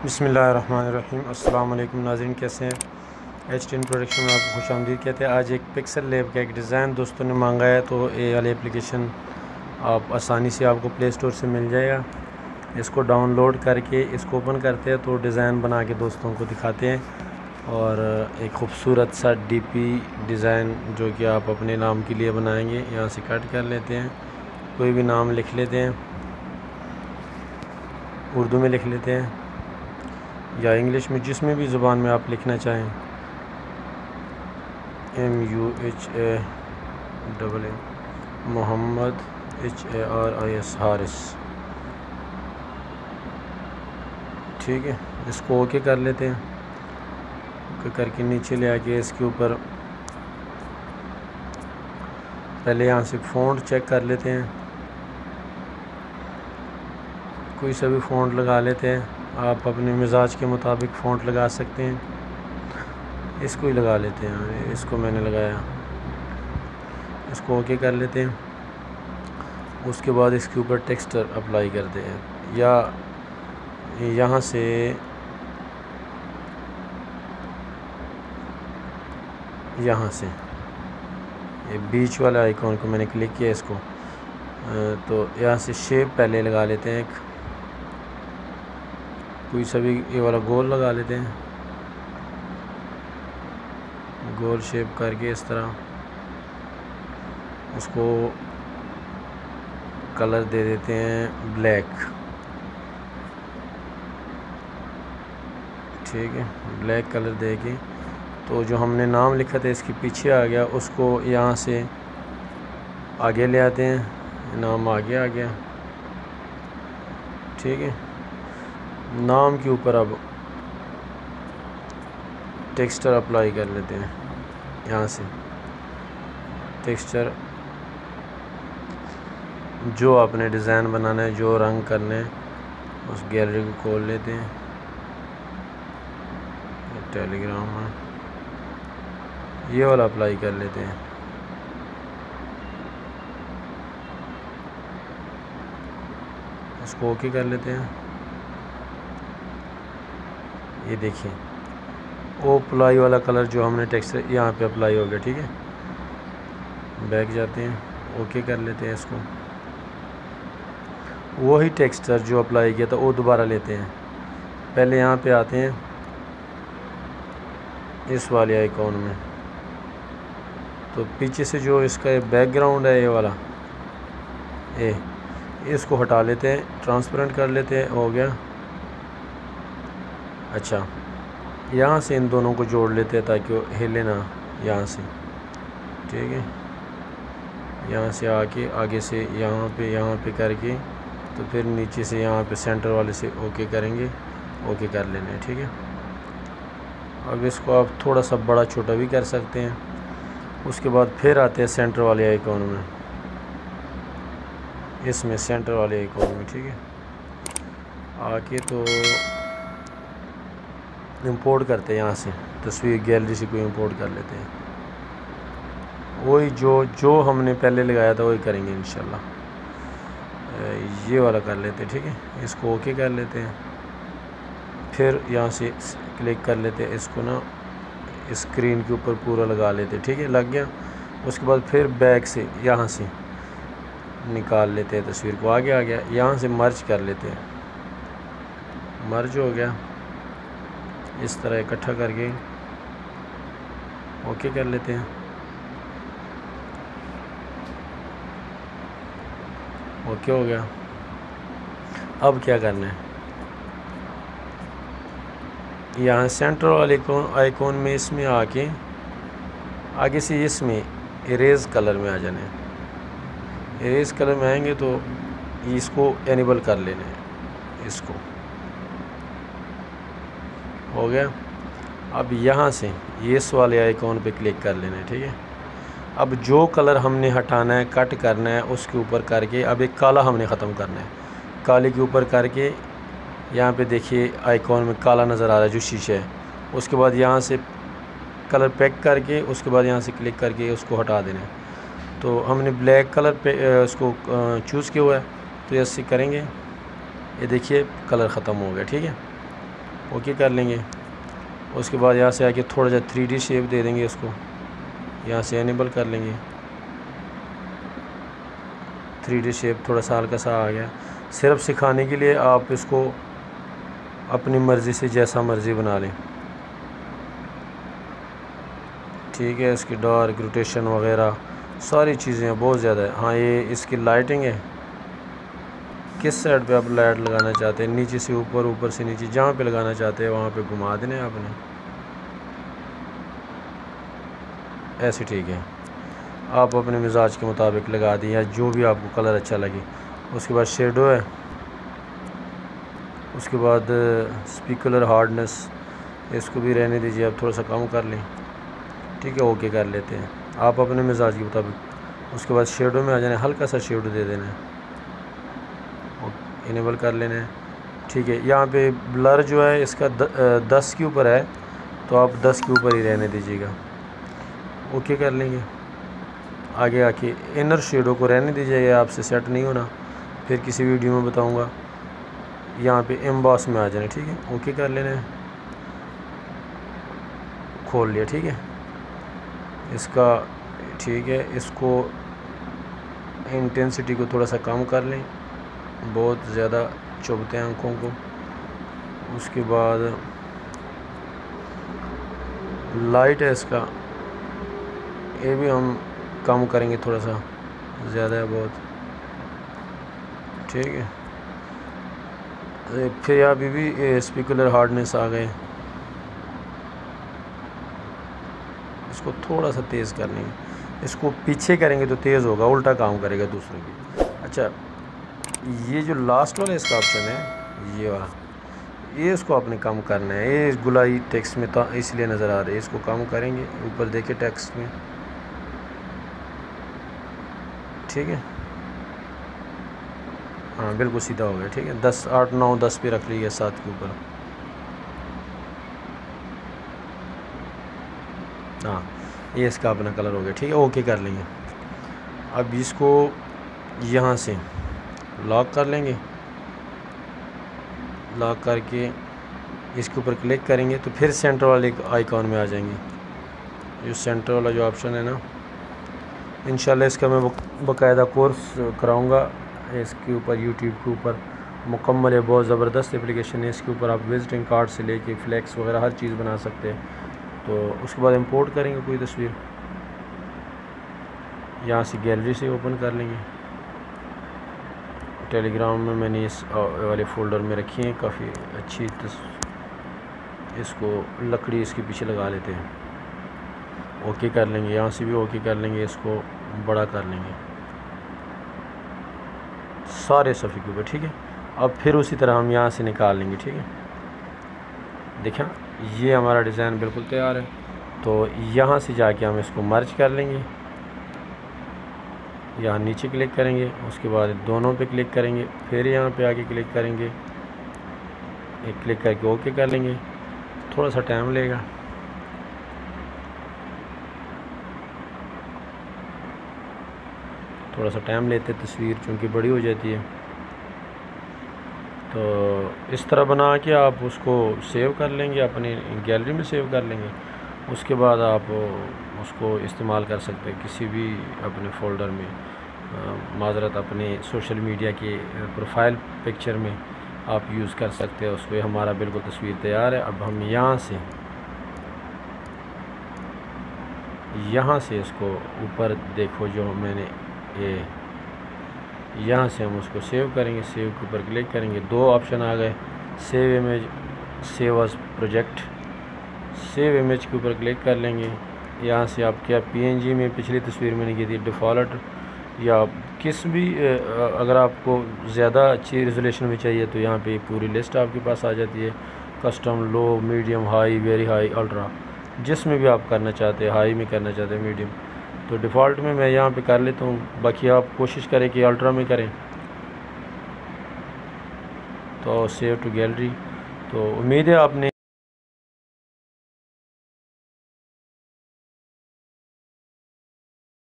बिस्मिल्लाहिर्रहमानिर्रहीम। अस्सलाम वालेकुम नाज़रीन, कैसे हैं। H10 प्रोडक्शन में आपको खुशामदीद कहते हैं। आज एक पिक्सल लैब का एक डिज़ाइन दोस्तों ने मांगा है, तो ये वाली एप्लीकेशन आप आसानी से आपको प्ले स्टोर से मिल जाएगा। इसको डाउनलोड करके इसको ओपन करते हैं तो डिज़ाइन बना के दोस्तों को दिखाते हैं, और एक ख़ूबसूरत सा DP डिज़ाइन जो कि आप अपने नाम के लिए बनाएंगे। यहाँ से कट कर लेते हैं, कोई भी नाम लिख लेते हैं, उर्दू में लिख लेते हैं या इंग्लिश में, जिसमें भी ज़ुबान में आप लिखना चाहें। MUHA मोहम्मद HARIS हारिस, ठीक है। इसको ओके कर लेते हैं। ओके करके नीचे ले आके इसके ऊपर पहले यहाँ से फ़ॉन्ट चेक कर लेते हैं। कोई सा भी फ़ॉन्ट लगा लेते हैं, आप अपने मिजाज के मुताबिक फ़ॉन्ट लगा सकते हैं। इसको ही लगा लेते हैं, इसको मैंने लगाया। इसको ओके कर लेते हैं। उसके बाद इसके ऊपर टेक्सचर अप्लाई करते हैं, या यहाँ से ये बीच वाला आइकॉन को मैंने क्लिक किया, इसको तो यहाँ से शेप पहले लगा लेते हैं। एक कोई सा भी ये वाला गोल लगा लेते हैं, गोल शेप करके इस तरह उसको कलर दे देते हैं ब्लैक, ठीक है। ब्लैक कलर देके तो जो हमने नाम लिखा था इसके पीछे आ गया, उसको यहाँ से आगे ले आते हैं। नाम आगे आ गया, ठीक है। नाम के ऊपर अब टेक्सचर अप्लाई कर लेते हैं। यहाँ से टेक्सचर जो आपने डिज़ाइन बनाना है, जो रंग करने हैं, उस गैलरी को खोल लेते हैं। टेलीग्राम में ये वाला अप्लाई कर लेते हैं। इसको ओके कर लेते हैं। ये देखिए वो अप्लाई वाला कलर जो हमने टेक्सचर यहाँ पे अप्लाई हो गया, ठीक है। बैक जाते हैं, ओके कर लेते हैं इसको। वही टेक्सचर जो अप्लाई किया था वो दोबारा लेते हैं। पहले यहाँ पे आते हैं इस वाले आइकॉन में, तो पीछे से जो इसका बैकग्राउंड है ये वाला, इसको हटा लेते हैं, ट्रांसपेरेंट कर लेते हैं। हो गया। अच्छा, यहाँ से इन दोनों को जोड़ लेते हैं ताकि वो हिले ना यहाँ से, ठीक है। यहाँ से आके आगे से यहाँ पे करके, तो फिर नीचे से यहाँ पे सेंटर वाले से ओके करेंगे, ओके कर लेना है, ठीक है। अब इसको आप थोड़ा सा बड़ा छोटा भी कर सकते हैं। उसके बाद फिर आते हैं सेंटर वाले आइकॉन में, इसमें सेंटर वाले आइकॉन में, ठीक है। आके तो इंपोर्ट करते हैं, यहाँ से तस्वीर गैलरी से कोई इंपोर्ट कर लेते हैं। वही जो हमने पहले लगाया था वही करेंगे इंशाल्लाह। ये वाला कर लेते हैं, ठीक है। इसको ओके कर लेते हैं। फिर यहाँ से क्लिक कर लेते हैं, इसको ना स्क्रीन के ऊपर पूरा लगा लेते हैं, ठीक है। लग गया। उसके बाद फिर बैक से यहाँ से निकाल लेते हैं तस्वीर को, आगे आ गया। यहाँ से मर्ज कर लेते हैं, मर्ज हो गया। इस तरह इकट्ठा करके ओके कर लेते हैं। ओके हो गया। अब क्या करना है, यहाँ सेंटर वाले आइकॉन में इसमें आके आगे से इसमें इरेज कलर में आ जाना है। इरेज कलर में आएंगे तो इसको एनेबल कर लेना है। इसको हो गया। अब यहाँ से इस वाले आइकॉन पे क्लिक कर लेना है, ठीक है। अब जो कलर हमने हटाना है, कट करना है, उसके ऊपर करके अब एक काला हमने ख़त्म करना है। काले के ऊपर करके यहाँ पे देखिए आइकॉन में काला नज़र आ रहा है जो शीशा है। उसके बाद यहाँ से कलर पैक करके उसके बाद यहाँ से क्लिक करके उसको हटा देना है। तो हमने ब्लैक कलर पे उसको चूज़ किया हुआ है, तो ऐसे करेंगे। ये देखिए कलर ख़त्म हो गया, ठीक है। ओके कर लेंगे। उसके बाद यहाँ से आके थोड़ा सा 3D शेप दे देंगे इसको, यहाँ से एनेबल कर लेंगे। 3D शेप थोड़ा सा हल्का सा आ गया। सिर्फ सिखाने के लिए आप इसको अपनी मर्ज़ी से जैसा मर्ज़ी बना लें, ठीक है। इसकी डार्क रोटेशन वगैरह सारी चीज़ें हैं, बहुत ज़्यादा है। हाँ, ये इसकी लाइटिंग है, किस साइड पे आप लाइट लगाना चाहते हैं, नीचे से ऊपर, ऊपर से नीचे, जहाँ पे लगाना चाहते हैं वहाँ पे घुमा देना है आपने, ऐसे ठीक है। आप अपने मिजाज के मुताबिक लगा दें या जो भी आपको कलर अच्छा लगे। उसके बाद शेडो है, उसके बाद स्पीकुलर हार्डनेस, इसको भी रहने दीजिए, आप थोड़ा सा कम कर लें, ठीक है। ओके कर लेते हैं आप अपने मिजाज के मुताबिक। उसके बाद शेडो में आ जाना है, हल्का सा शेडो दे देना है, इनेबल कर लेना है, ठीक है। यहाँ पे ब्लर जो है इसका 10 के ऊपर है, तो आप 10 के ऊपर ही रहने दीजिएगा, ओके कर लेंगे। आगे आके इनर शेडो को रहने दीजिएगा, आपसे सेट नहीं होना, फिर किसी वीडियो में बताऊँगा। यहाँ पे एम्बॉस में आ जाना, ठीक है, ओके कर लेना है, खोल लिया, ठीक है। इसका ठीक है, इसको इंटेंसिटी को थोड़ा सा कम कर लें, बहुत ज़्यादा चुभते हैं आँखों को। उसके बाद लाइट है इसका, ये भी हम कम करेंगे, थोड़ा सा ज़्यादा है बहुत, ठीक है। फिर यहाँ पे भी स्पीकुलर हार्डनेस आ गए, इसको थोड़ा सा तेज़ कर लेंगे। इसको पीछे करेंगे तो तेज़ होगा, उल्टा काम करेगा दूसरों की। अच्छा, ये जो लास्ट वाला इसका ऑप्शन है, ये वाला, ये इसको आपने कम करना है। ये गुलाई टेक्स्ट में तो इसलिए नज़र आ रहा है, इसको कम करेंगे, ऊपर देखिए टेक्स्ट में, ठीक है। हाँ बिल्कुल सीधा हो गया, ठीक है। 10, 8, 9, 10 पे रख लीजिए, 7 के ऊपर। हाँ, ये इसका अपना कलर हो गया, ठीक है, ओके कर लेंगे। अब इसको यहाँ से लॉक कर लेंगे, लॉक करके इसके ऊपर क्लिक करेंगे तो फिर सेंटर वाले आइकॉन में आ जाएंगे। जो सेंटर वाला जो ऑप्शन है ना, इंशाल्लाह इसका मैं बाकायदा कोर्स कराऊंगा इसके ऊपर, यूट्यूब के ऊपर मुकम्मल है, बहुत ज़बरदस्त एप्लीकेशन है। इसके ऊपर आप विजिटिंग कार्ड से लेके फ्लैक्स वगैरह हर चीज़ बना सकते हैं। तो उसके बाद इंपोर्ट करेंगे कोई तस्वीर, यहाँ से गैलरी से ओपन कर लेंगे। टेलीग्राम में मैंने इस वाले फ़ोल्डर में रखी है काफ़ी अच्छी इसको लकड़ी इसके पीछे लगा लेते हैं, ओके कर लेंगे। यहाँ से भी ओके कर लेंगे, इसको बड़ा कर लेंगे सारे सफ़े के ऊपर, ठीक है। अब फिर उसी तरह हम यहाँ से निकाल लेंगे, ठीक है। देखें, ये हमारा डिज़ाइन बिल्कुल तैयार है। तो यहाँ से जाके हम इसको मर्ज कर लेंगे, यहाँ नीचे क्लिक करेंगे, उसके बाद दोनों पे क्लिक करेंगे, फिर यहाँ पे आके क्लिक करेंगे, एक क्लिक करके ओके कर लेंगे। थोड़ा सा टाइम लेगा, थोड़ा सा टाइम लेते तस्वीर चूँकि बड़ी हो जाती है। तो इस तरह बना के आप उसको सेव कर लेंगे, अपनी गैलरी में सेव कर लेंगे। उसके बाद आप उसको इस्तेमाल कर सकते हैं किसी भी अपने फ़ोल्डर में, माज़रत अपने सोशल मीडिया के प्रोफाइल पिक्चर में आप यूज़ कर सकते हैं उसको। हमारा बिल्कुल तस्वीर तैयार है। अब हम यहाँ से इसको ऊपर देखो, जो मैंने ये यहाँ से हम उसको सेव करेंगे, सेव के ऊपर क्लिक करेंगे, 2 ऑप्शन आ गए, save image, save as project. Save image के ऊपर क्लिक कर लेंगे। यहाँ से आप क्या PNG में पिछली तस्वीर मैंने की थी डिफ़ॉल्ट, या किस भी अगर आपको ज़्यादा अच्छी रेजोल्यूशन में चाहिए तो यहाँ पे पूरी लिस्ट आपके पास आ जाती है, custom, low, medium, high, very high, ultra, जिसमें भी आप करना चाहते हैं, हाई में करना चाहते हैं, मीडियम। तो डिफ़ॉल्ट में मैं यहाँ पे कर लेता हूँ, बाकी आप कोशिश करें कि अल्ट्रा में करें। तो सेव टू गैलरी। तो उम्मीद है आपने